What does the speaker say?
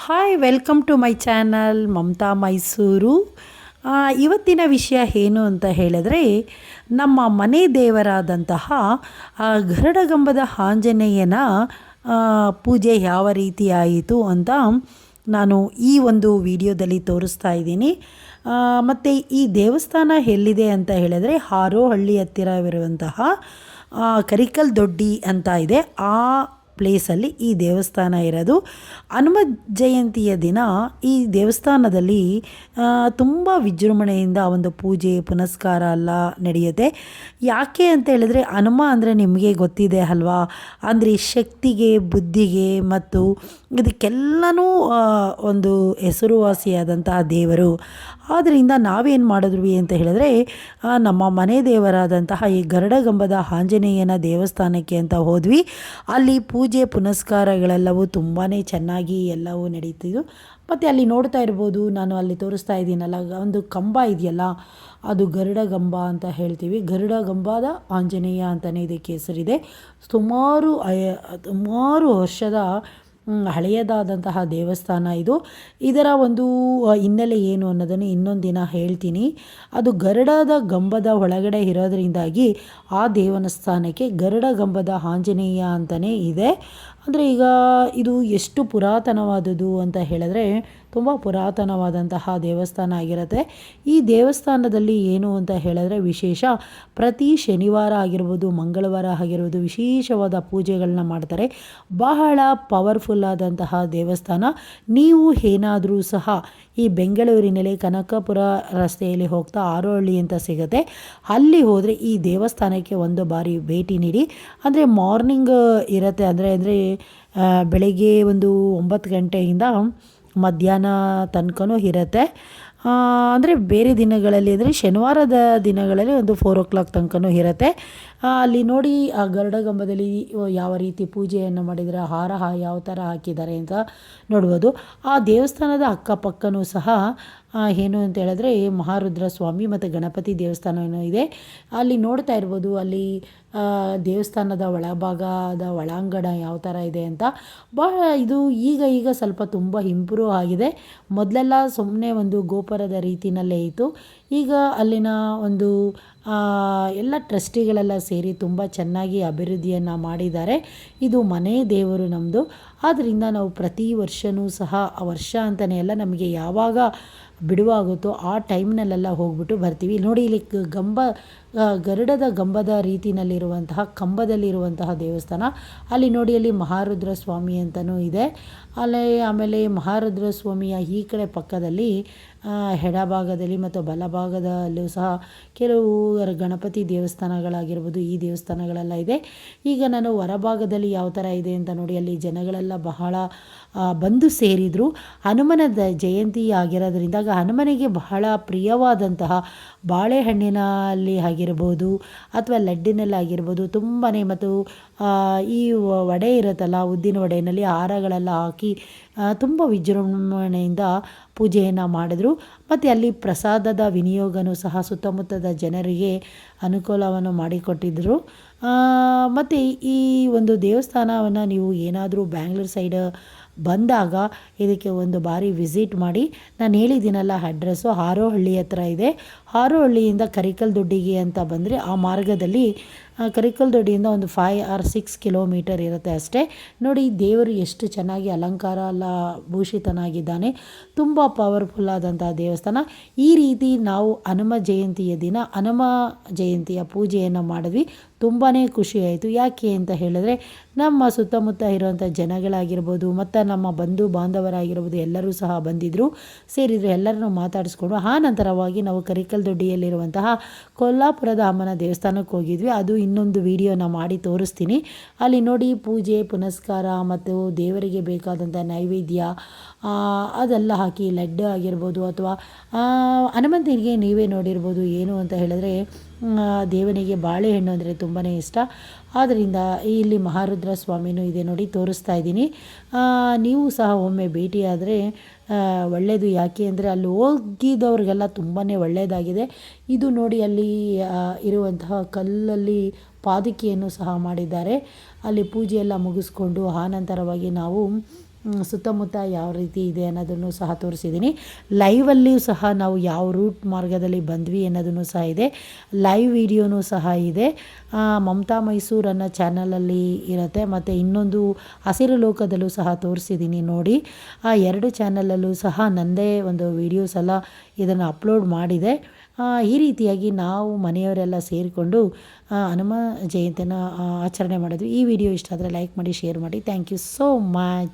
Hi welcome to my channel Mamata Mysuru. ಇವತ್ತಿನ ವಿಷಯ ಏನು ಅಂತ ಹೇಳಿದ್ರೆ, ನಮ್ಮ ಮನೆ ದೇವರಾದಂತಹ ಗರುಡಗಂಬದ ಆಂಜನೇಯನ ಪೂಜೆ ಯಾವ ರೀತಿ ಆಯಿತು ಅಂತ ನಾನು ಈ ಒಂದು ವಿಡಿಯೋದಲ್ಲಿ ತೋರಿಸ್ತಾ ಇದ್ದೀನಿ. ಮತ್ತು ಈ ದೇವಸ್ಥಾನ ಎಲ್ಲಿದೆ ಅಂತ ಹೇಳಿದ್ರೆ, ಹಾರೋಹಳ್ಳಿ ಹತ್ತಿರವಿರುವಂತಹ ಕರಿಕಲ್ ದೊಡ್ಡಿ ಅಂತ ಇದೆ. ಆ ಪ್ಲೇಸಲ್ಲಿ ಈ ದೇವಸ್ಥಾನ ಇರೋದು. ಹನುಮ ಜಯಂತಿಯ ದಿನ ಈ ದೇವಸ್ಥಾನದಲ್ಲಿ ತುಂಬ ವಿಜೃಂಭಣೆಯಿಂದ ಒಂದು ಪೂಜೆ ಪುನಸ್ಕಾರ ಎಲ್ಲ ನಡೆಯುತ್ತೆ. ಯಾಕೆ ಅಂತ ಹೇಳಿದ್ರೆ, ಹನುಮ ಅಂದರೆ ನಿಮಗೆ ಗೊತ್ತಿದೆ ಅಲ್ವಾ, ಅಂದರೆ ಶಕ್ತಿಗೆ, ಬುದ್ಧಿಗೆ ಮತ್ತು ಇದಕ್ಕೆಲ್ಲನೂ ಒಂದು ಹೆಸರುವಾಸಿಯಾದಂತಹ ದೇವರು. ಆದ್ದರಿಂದ ನಾವೇನು ಮಾಡಿದ್ವಿ ಅಂತ ಹೇಳಿದ್ರೆ, ನಮ್ಮ ಮನೆ ದೇವರಾದಂತಹ ಈ ಗರುಡಗಂಬದ ಆಂಜನೇಯನ ದೇವಸ್ಥಾನಕ್ಕೆ ಅಂತ ಹೋದ್ವಿ. ಅಲ್ಲಿ ಪೂಜೆ ಪುನಸ್ಕಾರಗಳೆಲ್ಲವೂ ತುಂಬಾ ಚೆನ್ನಾಗಿ ಎಲ್ಲವೂ ನಡೀತಿದ್ದು. ಮತ್ತು ಅಲ್ಲಿ ನೋಡ್ತಾ ಇರ್ಬೋದು, ನಾನು ಅಲ್ಲಿ ತೋರಿಸ್ತಾ ಇದ್ದೀನಲ್ಲ, ಒಂದು ಕಂಬ ಇದೆಯಲ್ಲ, ಅದು ಗರುಡಗಂಬ ಅಂತ ಹೇಳ್ತೀವಿ. ಗರುಡಗಂಬದ ಆಂಜನೇಯ ಅಂತಲೇ ಇದಕ್ಕೆ ಹೆಸರಿದೆ. ಸುಮಾರು ವರ್ಷದ ಹಳೆಯದಾದಂತಹ ದೇವಸ್ಥಾನ ಇದು. ಇದರ ಒಂದು ಹಿನ್ನೆಲೆ ಏನು ಅನ್ನೋದನ್ನು ಇನ್ನೊಂದು ದಿನ ಹೇಳ್ತೀನಿ. ಅದು ಗರುಡದ ಗಂಬದ ಒಳಗಡೆ ಇರೋದರಿಂದಾಗಿ ಆ ದೇವಸ್ಥಾನಕ್ಕೆ ಗರುಡಗಂಬದ ಆಂಜನೇಯ ಅಂತಲೇ ಇದೆ. ಅಂದರೆ ಈಗ ಇದು ಎಷ್ಟು ಪುರಾತನವಾದುದು ಅಂತ ಹೇಳಿದ್ರೆ, ತುಂಬ ಪುರಾತನವಾದಂತಹ ದೇವಸ್ಥಾನ ಆಗಿರುತ್ತೆ. ಈ ದೇವಸ್ಥಾನದಲ್ಲಿ ಏನು ಅಂತ ಹೇಳಿದ್ರೆ ವಿಶೇಷ, ಪ್ರತಿ ಶನಿವಾರ ಆಗಿರ್ಬೋದು, ಮಂಗಳವಾರ ಆಗಿರ್ಬೋದು, ವಿಶೇಷವಾದ ಪೂಜೆಗಳನ್ನ ಮಾಡ್ತಾರೆ. ಬಹಳ ಪವರ್ಫುಲ್ ಆದಂತಹ ದೇವಸ್ಥಾನ. ನೀವು ಏನಾದರೂ ಸಹ ಈ ಬೆಂಗಳೂರಿನಲ್ಲಿ ಕನಕಪುರ ರಸ್ತೆಯಲ್ಲಿ ಹೋಗ್ತಾ ಹಾರೋಹಳ್ಳಿ ಅಂತ ಸಿಗುತ್ತೆ, ಅಲ್ಲಿ ಹೋದರೆ ಈ ದೇವಸ್ಥಾನಕ್ಕೆ ಒಂದು ಬಾರಿ ಭೇಟಿ ನೀಡಿ. ಅಂದರೆ ಮಾರ್ನಿಂಗ್ ಇರುತ್ತೆ, ಅಂದರೆ ಬೆಳಗ್ಗೆ ಒಂದು 9 ಗಂಟೆಯಿಂದ ಮಧ್ಯಾಹ್ನ ತನಕನೂ ಇರುತ್ತೆ. ಅಂದರೆ ಬೇರೆ ದಿನಗಳಲ್ಲಿ, ಅಂದರೆ ಶನಿವಾರದ ದಿನಗಳಲ್ಲಿ ಒಂದು 4 o'clock ತನಕನೂ ಇರುತ್ತೆ. ಅಲ್ಲಿ ನೋಡಿ, ಆ ಗರುಡಗಂಬದಲ್ಲಿ ಯಾವ ರೀತಿ ಪೂಜೆಯನ್ನು ಮಾಡಿದರೆ, ಹಾರ ಯಾವ ಥರ ಹಾಕಿದ್ದಾರೆ ಅಂತ ನೋಡ್ಬೋದು. ಆ ದೇವಸ್ಥಾನದ ಅಕ್ಕಪಕ್ಕನೂ ಸಹ ಏನು ಅಂತ ಹೇಳಿದ್ರೆ, ಮಹಾರುದ್ರ ಸ್ವಾಮಿ ಮತ್ತು ಗಣಪತಿ ದೇವಸ್ಥಾನವೂ ಇದೆ. ಅಲ್ಲಿ ನೋಡ್ತಾ ಇರ್ಬೋದು, ಅಲ್ಲಿ ದೇವಸ್ಥಾನದ ಒಳಭಾಗದ ಒಳಾಂಗಣ ಯಾವ ಥರ ಇದೆ ಅಂತ. ಬಹಳ ಇದು ಈಗ ಸ್ವಲ್ಪ ತುಂಬ ಇಂಪ್ರೂವ್ ಆಗಿದೆ. ಮೊದಲೆಲ್ಲ ಸುಮ್ಮನೆ ಒಂದು ಗೋಪುರದ ರೀತಿಯಲ್ಲೇ ಇತ್ತು. ಈಗ ಅಲ್ಲಿನ ಒಂದು ಎಲ್ಲ ಟ್ರಸ್ಟಿಗಳೆಲ್ಲ ಸೇರಿ ತುಂಬ ಚೆನ್ನಾಗಿ ಅಭಿವೃದ್ಧಿಯನ್ನು ಮಾಡಿದ್ದಾರೆ. ಇದು ಮನೆ ದೇವರು ನಮ್ಮದು. ಆದ್ದರಿಂದ ನಾವು ಪ್ರತಿ ವರ್ಷವೂ ಸಹ, ಆ ವರ್ಷ ಅಂತಲೇ ಎಲ್ಲ, ನಮಗೆ ಯಾವಾಗ ಬಿಡುವಾಗುತ್ತೋ ಆ ಟೈಮ್ನಲ್ಲೆಲ್ಲ ಹೋಗ್ಬಿಟ್ಟು ಬರ್ತೀವಿ. ನೋಡಿ, ಇಲ್ಲಿ ಗರುಡದ ಗಂಬದ ರೀತಿಯಲ್ಲಿರುವಂತಹ ಕಂಬದಲ್ಲಿರುವಂತಹ ದೇವಸ್ಥಾನ. ಅಲ್ಲಿ ನೋಡಿ, ಅಲ್ಲಿ ಮಹಾರುದ್ರ ಸ್ವಾಮಿ ಅಂತಲೂ ಇದೆ. ಆಮೇಲೆ ಮಹಾರುದ್ರ ಸ್ವಾಮಿಯ ಈ ಕಡೆ ಪಕ್ಕದಲ್ಲಿ ಎಡಭಾಗದಲ್ಲಿ ಮತ್ತು ಬಲಭಾಗದಲ್ಲೂ ಸಹ ಕೆಲವು ಗಣಪತಿ ದೇವಸ್ಥಾನಗಳಾಗಿರ್ಬೋದು, ಈ ದೇವಸ್ಥಾನಗಳೆಲ್ಲ ಇದೆ. ಈಗ ನಾನು ಹೊರಭಾಗದಲ್ಲಿ ಯಾವ ಥರ ಇದೆ ಅಂತ ನೋಡಿ, ಅಲ್ಲಿ ಜನಗಳೆಲ್ಲ ಬಹಳ ಬಂದು ಸೇರಿದರು. ಹನುಮನ ಜಯಂತಿ ಆಗಿರೋದ್ರಿಂದ ಹನುಮನಿಗೆ ಬಹಳ ಪ್ರಿಯವಾದಂತಹ ಬಾಳೆಹಣ್ಣಿನಲ್ಲಿ ಆಗಿರ್ಬೋದು ಅಥವಾ ಲಡ್ಡಿನಲ್ಲಿ ಆಗಿರ್ಬೋದು ತುಂಬಾ, ಮತ್ತು ಈ ವಡೆ ಇರುತ್ತಲ್ಲ, ಉದ್ದಿನ ವಡೆಯಲ್ಲಿ ಹಾರಗಳೆಲ್ಲ ಹಾಕಿ ತುಂಬ ವಿಜೃಂಭಣೆಯಿಂದ ಪೂಜೆಯನ್ನು ಮಾಡಿದ್ರು. ಮತ್ತು ಅಲ್ಲಿ ಪ್ರಸಾದದ ವಿನಿಯೋಗನೂ ಸಹ ಸುತ್ತಮುತ್ತದ ಜನರಿಗೆ ಅನುಕೂಲವನ್ನು ಮಾಡಿಕೊಟ್ಟಿದ್ದರು. ಮತ್ತು ಈ ಒಂದು ದೇವಸ್ಥಾನವನ್ನು ನೀವು ಏನಾದರೂ ಬ್ಯಾಂಗ್ಳೂರು ಸೈಡ್ ಬಂದಾಗ ಇದಕ್ಕೆ ಒಂದು ಬಾರಿ ವಿಸಿಟ್ ಮಾಡಿ. ನಾನು ಹೇಳಿದ್ದೀನಲ್ಲ ಅಡ್ರೆಸ್ಸು, ಹಾರೋಹಳ್ಳಿ ಹತ್ರ ಇದೆ. ಹಾರೋಹಳ್ಳಿಯಿಂದ ಕರಿಕಲ್ ದೊಡ್ಡಿಗೆ ಅಂತ ಬಂದರೆ, ಆ ಮಾರ್ಗದಲ್ಲಿ ಕರಿಕಲ್ ದೊಡ್ಡಿಯಿಂದ ಒಂದು 5 or 6 ಕಿಲೋಮೀಟರ್ ಇರುತ್ತೆ ಅಷ್ಟೇ. ನೋಡಿ, ದೇವರು ಎಷ್ಟು ಚೆನ್ನಾಗಿ ಅಲಂಕಾರ ಎಲ್ಲ ಭೂಷಿತನಾಗಿದ್ದಾನೆ. ತುಂಬ ಪವರ್ಫುಲ್ ಆದಂಥ ದೇವಸ್ಥಾನ. ಈ ರೀತಿ ನಾವು ಹನುಮ ಜಯಂತಿಯ ದಿನ ಹನುಮ ಜಯಂತಿಯ ಪೂಜೆಯನ್ನು ಮಾಡಿದ್ವಿ. ತುಂಬಾ ಖುಷಿ ಆಯಿತು. ಯಾಕೆ ಅಂತ ಹೇಳಿದ್ರೆ, ನಮ್ಮ ಸುತ್ತಮುತ್ತ ಇರುವಂಥ ಜನಗಳಾಗಿರ್ಬೋದು ಮತ್ತು ನಮ್ಮ ಬಂಧು ಬಾಂಧವರಾಗಿರ್ಬೋದು ಎಲ್ಲರೂ ಸಹ ಬಂದಿದ್ದರು, ಸೇರಿದ್ರು. ಎಲ್ಲರನ್ನೂ ಮಾತಾಡಿಸ್ಕೊಂಡು ಆ ನಂತರವಾಗಿ ನಾವು ಕರಿಕಲ್ ದೊಡ್ಡಿಯಲ್ಲಿರುವಂತಹ ಕೊಲ್ಲಾಪುರದ ಅಮ್ಮನ ದೇವಸ್ಥಾನಕ್ಕೆ ಹೋಗಿದ್ವಿ. ಅದು ಇನ್ನೊಂದು ವಿಡಿಯೋನ ಮಾಡಿ ತೋರಿಸ್ತೀನಿ. ಅಲ್ಲಿ ನೋಡಿ, ಪೂಜೆ ಪುನಸ್ಕಾರ ಮತ್ತು ದೇವರಿಗೆ ಬೇಕಾದಂಥ ನೈವೇದ್ಯ ಅದೆಲ್ಲ ಹಾಕಿ, ಲಡ್ಡು ಆಗಿರ್ಬೋದು ಅಥವಾ ಹನುಮಂತನಿಗೆ ನೀವೇ ನೋಡಿರ್ಬೋದು, ಏನು ಅಂತ ಹೇಳಿದ್ರೆ ದೇವನಿಗೆ ಬಾಳೆಹಣ್ಣು ಅಂದರೆ ತುಂಬಾ ಇಷ್ಟ. ಆದ್ದರಿಂದ ಇಲ್ಲಿ ಮಹಾರುದ್ರ ಸ್ವಾಮಿನೂ ಇದೆ ನೋಡಿ, ತೋರಿಸ್ತಾ ಇದ್ದೀನಿ. ನೀವು ಸಹ ಒಮ್ಮೆ ಭೇಟಿಯಾದರೆ ಒಳ್ಳೆಯದು. ಯಾಕೆ ಅಂದರೆ ಅಲ್ಲಿ ಹೋಗಿದ್ದವ್ರಿಗೆಲ್ಲ ತುಂಬಾ ಒಳ್ಳೆಯದಾಗಿದೆ. ಇದು ನೋಡಿ, ಅಲ್ಲಿ ಇರುವಂತಹ ಕಲ್ಲಲ್ಲಿ ಪಾದುಕೆಯನ್ನು ಸಹ ಮಾಡಿದ್ದಾರೆ. ಅಲ್ಲಿ ಪೂಜೆಯೆಲ್ಲ ಮುಗಿಸ್ಕೊಂಡು ಆನಂತರವಾಗಿ ನಾವು ಸುತ್ತಮುತ್ತ ಯಾವ ರೀತಿ ಇದೆ ಅನ್ನೋದನ್ನು ಸಹ ತೋರಿಸಿದ್ದೀನಿ. ಲೈವಲ್ಲಿಯೂ ಸಹ ನಾವು ಯಾವ ರೂಟ್ ಮಾರ್ಗದಲ್ಲಿ ಬಂದ್ವಿ ಅನ್ನೋದನ್ನು ಸಹ ಇದೆ. ಲೈವ್ ವಿಡಿಯೋನೂ ಸಹ ಇದೆ. ಮಮತಾ ಮೈಸೂರು ಅನ್ನೋ ಚಾನಲಲ್ಲಿ ಇರುತ್ತೆ. ಮತ್ತು ಇನ್ನೊಂದು ಹಸಿರು ಲೋಕದಲ್ಲೂ ಸಹ ತೋರಿಸಿದ್ದೀನಿ ನೋಡಿ. ಆ 2 ಚಾನಲಲ್ಲೂ ಸಹ ನನ್ನದೇ ಒಂದು ವೀಡಿಯೋಸ್ ಎಲ್ಲ ಇದನ್ನು ಅಪ್ಲೋಡ್ ಮಾಡಿದೆ. ಈ ರೀತಿಯಾಗಿ ನಾವು ಮನೆಯವರೆಲ್ಲ ಸೇರಿಕೊಂಡು ಹನುಮ ಜಯಂತಿನ ಆಚರಣೆ ಮಾಡಿದ್ವಿ. ಈ ವಿಡಿಯೋ ಇಷ್ಟ ಆದರೆ ಲೈಕ್ ಮಾಡಿ, ಶೇರ್ ಮಾಡಿ. Thank you so much.